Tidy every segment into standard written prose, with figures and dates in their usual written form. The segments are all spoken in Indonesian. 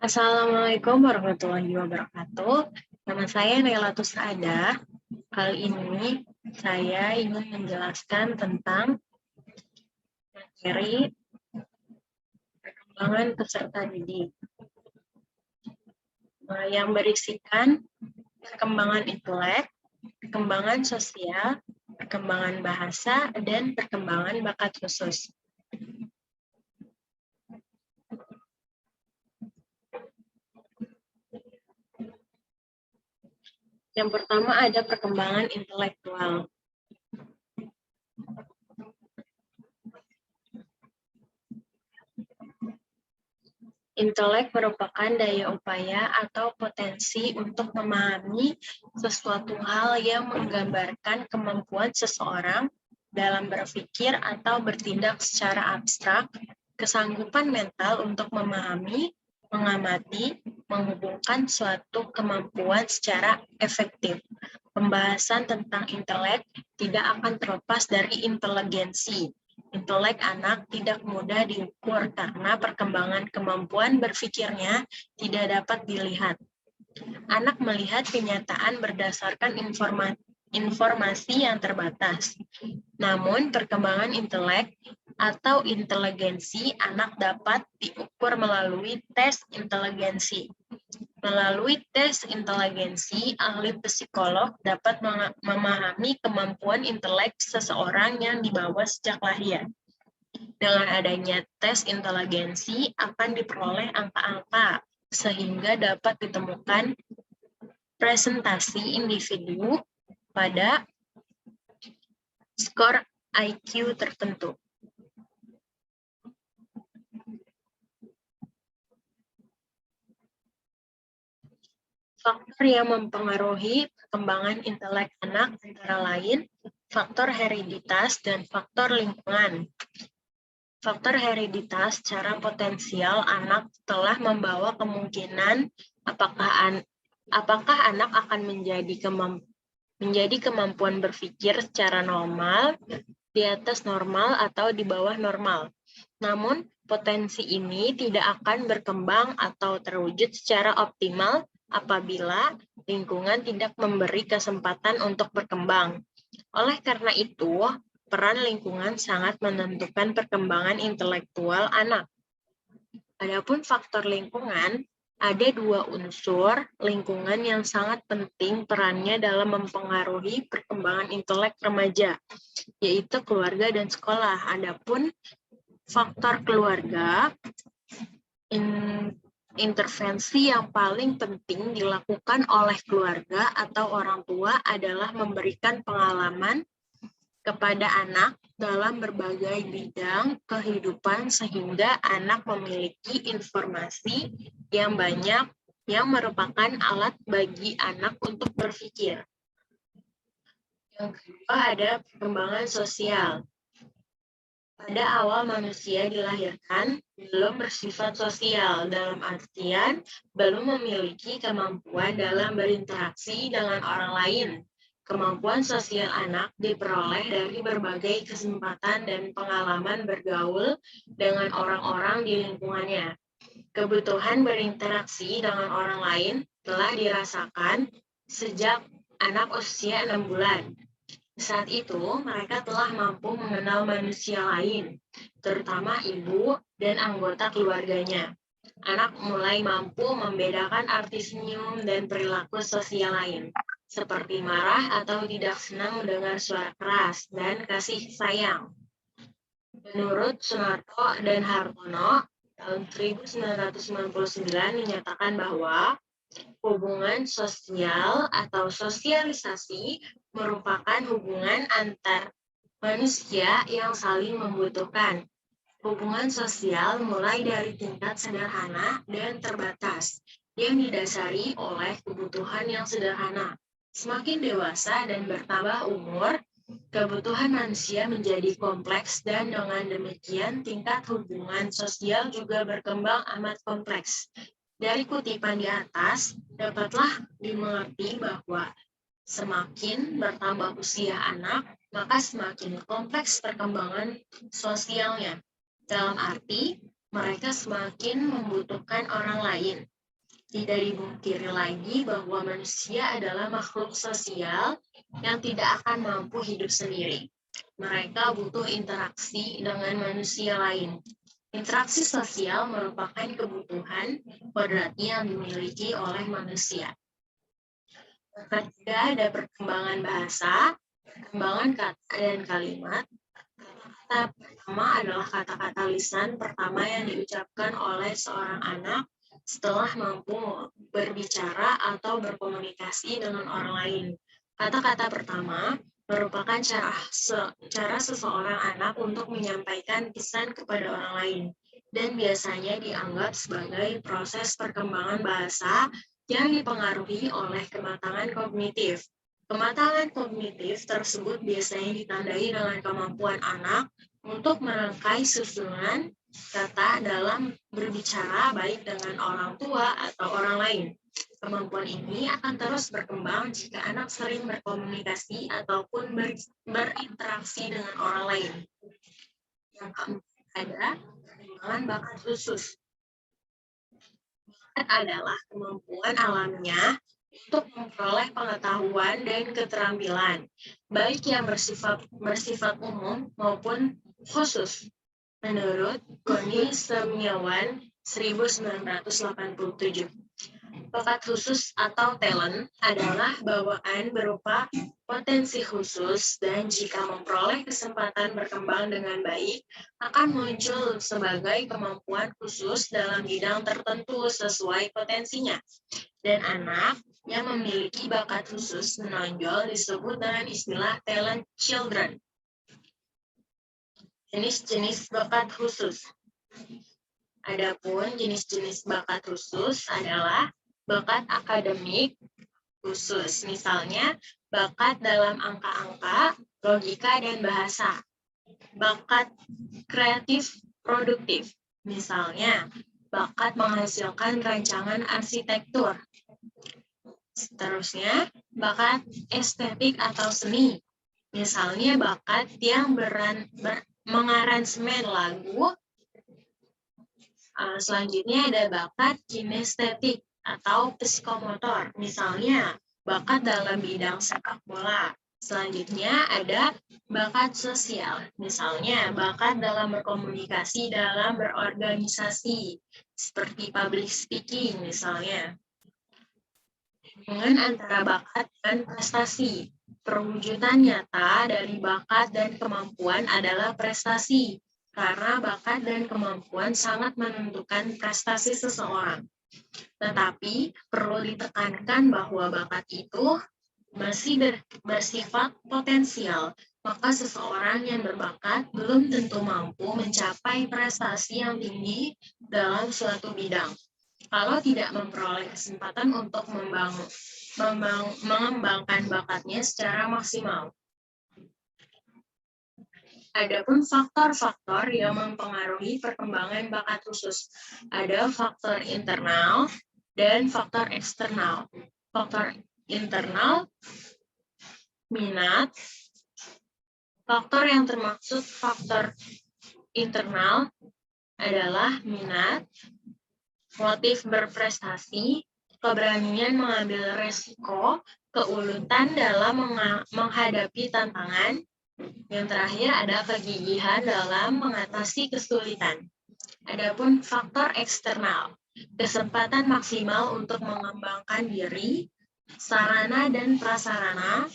Assalamualaikum warahmatullahi wabarakatuh. Nama saya Nailatus Saadah. Kali ini saya ingin menjelaskan tentang materi perkembangan peserta didik yang berisikan perkembangan intelek, perkembangan sosial, perkembangan bahasa, dan perkembangan bakat khusus. Yang pertama ada perkembangan intelektual. Intelek merupakan daya upaya atau potensi untuk memahami sesuatu hal yang menggambarkan kemampuan seseorang dalam berpikir atau bertindak secara abstrak, kesanggupan mental untuk memahami, mengamati, menghubungkan suatu kemampuan secara efektif. Pembahasan tentang intelek tidak akan terlepas dari inteligensi. Intelek anak tidak mudah diukur karena perkembangan kemampuan berpikirnya tidak dapat dilihat. Anak melihat kenyataan berdasarkan informasi yang terbatas. Namun, perkembangan intelek atau inteligensi anak dapat diukur melalui tes inteligensi. Melalui tes inteligensi, ahli psikolog dapat memahami kemampuan intelek seseorang yang dibawa sejak lahir. Dengan adanya tes inteligensi akan diperoleh angka-angka sehingga dapat ditemukan presentasi individu pada skor IQ tertentu. Faktor yang mempengaruhi perkembangan intelek anak antara lain faktor hereditas dan faktor lingkungan. Faktor hereditas secara potensial anak telah membawa kemungkinan apakah anak akan menjadi kemampuan berpikir secara normal, di atas normal atau di bawah normal. Namun, potensi ini tidak akan berkembang atau terwujud secara optimal apabila lingkungan tidak memberi kesempatan untuk berkembang. Oleh karena itu, peran lingkungan sangat menentukan perkembangan intelektual anak. Adapun faktor lingkungan, ada dua unsur lingkungan yang sangat penting perannya dalam mempengaruhi perkembangan intelek remaja, yaitu keluarga dan sekolah. Adapun faktor keluarga, intervensi yang paling penting dilakukan oleh keluarga atau orang tua adalah memberikan pengalaman kepada anak dalam berbagai bidang kehidupan sehingga anak memiliki informasi yang banyak yang merupakan alat bagi anak untuk berpikir. Yang kedua ada perkembangan sosial. Pada awal manusia dilahirkan belum bersifat sosial, dalam artian belum memiliki kemampuan dalam berinteraksi dengan orang lain. Kemampuan sosial anak diperoleh dari berbagai kesempatan dan pengalaman bergaul dengan orang-orang di lingkungannya. Kebutuhan berinteraksi dengan orang lain telah dirasakan sejak anak usia 6 bulan. Saat itu, mereka telah mampu mengenal manusia lain, terutama ibu dan anggota keluarganya. Anak mulai mampu membedakan arti senyum dan perilaku sosial lain, seperti marah atau tidak senang mendengar suara keras dan kasih sayang. Menurut Sunarto dan Hartono, tahun 1999 dinyatakan bahwa hubungan sosial atau sosialisasi merupakan hubungan antar manusia yang saling membutuhkan. Hubungan sosial mulai dari tingkat sederhana dan terbatas, yang didasari oleh kebutuhan yang sederhana. Semakin dewasa dan bertambah umur, kebutuhan manusia menjadi kompleks dan dengan demikian tingkat hubungan sosial juga berkembang amat kompleks. Dari kutipan di atas, dapatlah dimengerti bahwa semakin bertambah usia anak, maka semakin kompleks perkembangan sosialnya. Dalam arti, mereka semakin membutuhkan orang lain. Tidak dipungkiri lagi bahwa manusia adalah makhluk sosial yang tidak akan mampu hidup sendiri. Mereka butuh interaksi dengan manusia lain. Interaksi sosial merupakan kebutuhan kodrati yang dimiliki oleh manusia. Ketika ada perkembangan bahasa, perkembangan kata dan kalimat, kata pertama adalah kata-kata lisan pertama yang diucapkan oleh seorang anak setelah mampu berbicara atau berkomunikasi dengan orang lain. Kata-kata pertama merupakan cara seseorang anak untuk menyampaikan pesan kepada orang lain dan biasanya dianggap sebagai proses perkembangan bahasa yang dipengaruhi oleh kematangan kognitif. Kematangan kognitif tersebut biasanya ditandai dengan kemampuan anak untuk merangkai susunan kata dalam berbicara baik dengan orang tua atau orang lain. Kemampuan ini akan terus berkembang jika anak sering berkomunikasi ataupun berinteraksi dengan orang lain. Yang keempat ada perkembangan bakat khusus. Bakat adalah kemampuan alamiah untuk memperoleh pengetahuan dan keterampilan, baik yang bersifat umum maupun khusus. Menurut Goni Semiawan 1987, bakat khusus atau talent adalah bawaan berupa potensi khusus dan jika memperoleh kesempatan berkembang dengan baik, akan muncul sebagai kemampuan khusus dalam bidang tertentu sesuai potensinya. Dan anak yang memiliki bakat khusus menonjol disebut dengan istilah talent children. Jenis-jenis bakat khusus. Adapun jenis-jenis bakat khusus adalah bakat akademik khusus, misalnya bakat dalam angka-angka, logika, dan bahasa. Bakat kreatif produktif, misalnya bakat menghasilkan rancangan arsitektur. Seterusnya, bakat estetik atau seni, misalnya bakat yang mengaransemen lagu. Selanjutnya ada bakat kinestetik atau psikomotor, misalnya bakat dalam bidang sepak bola. Selanjutnya ada bakat sosial, misalnya bakat dalam berkomunikasi dalam berorganisasi, seperti public speaking misalnya. Hubungan antara bakat dan prestasi. Perwujudan nyata dari bakat dan kemampuan adalah prestasi, karena bakat dan kemampuan sangat menentukan prestasi seseorang. Tetapi perlu ditekankan bahwa bakat itu masih bersifat potensial, maka seseorang yang berbakat belum tentu mampu mencapai prestasi yang tinggi dalam suatu bidang. Kalau tidak memperoleh kesempatan untuk mengembangkan bakatnya secara maksimal. Adapun faktor-faktor yang mempengaruhi perkembangan bakat khusus. Ada faktor internal dan faktor eksternal. Faktor internal, minat. Faktor yang termaksud faktor internal adalah minat, motif berprestasi, keberanian mengambil resiko, keuletan dalam menghadapi tantangan. Yang terakhir ada kegigihan dalam mengatasi kesulitan. Adapun faktor eksternal, kesempatan maksimal untuk mengembangkan diri, sarana dan prasarana,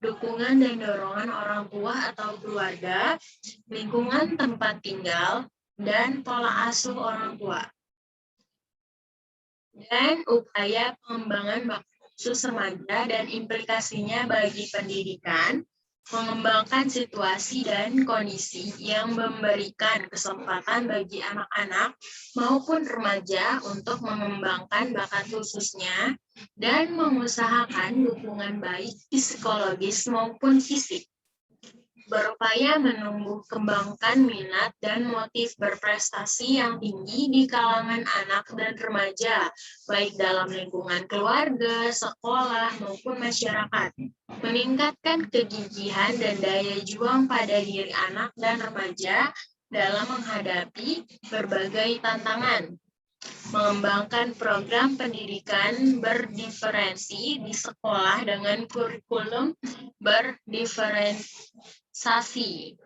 dukungan dan dorongan orang tua atau keluarga, lingkungan tempat tinggal, dan pola asuh orang tua. Dan upaya pengembangan bakat khusus remaja dan implikasinya bagi pendidikan, mengembangkan situasi dan kondisi yang memberikan kesempatan bagi anak-anak maupun remaja untuk mengembangkan bakat khususnya dan mengusahakan dukungan baik psikologis maupun fisik. Berupaya menumbuh kembangkan minat dan motif berprestasi yang tinggi di kalangan anak dan remaja, baik dalam lingkungan keluarga, sekolah, maupun masyarakat. Meningkatkan kegigihan dan daya juang pada diri anak dan remaja dalam menghadapi berbagai tantangan. mengembangkan program pendidikan berdiferensi di sekolah dengan kurikulum berdiferensiasi.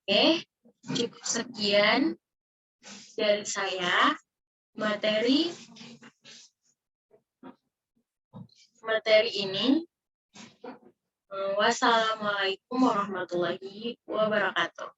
Oke, cukup sekian dari saya. Materi ini. Wassalamualaikum warahmatullahi wabarakatuh.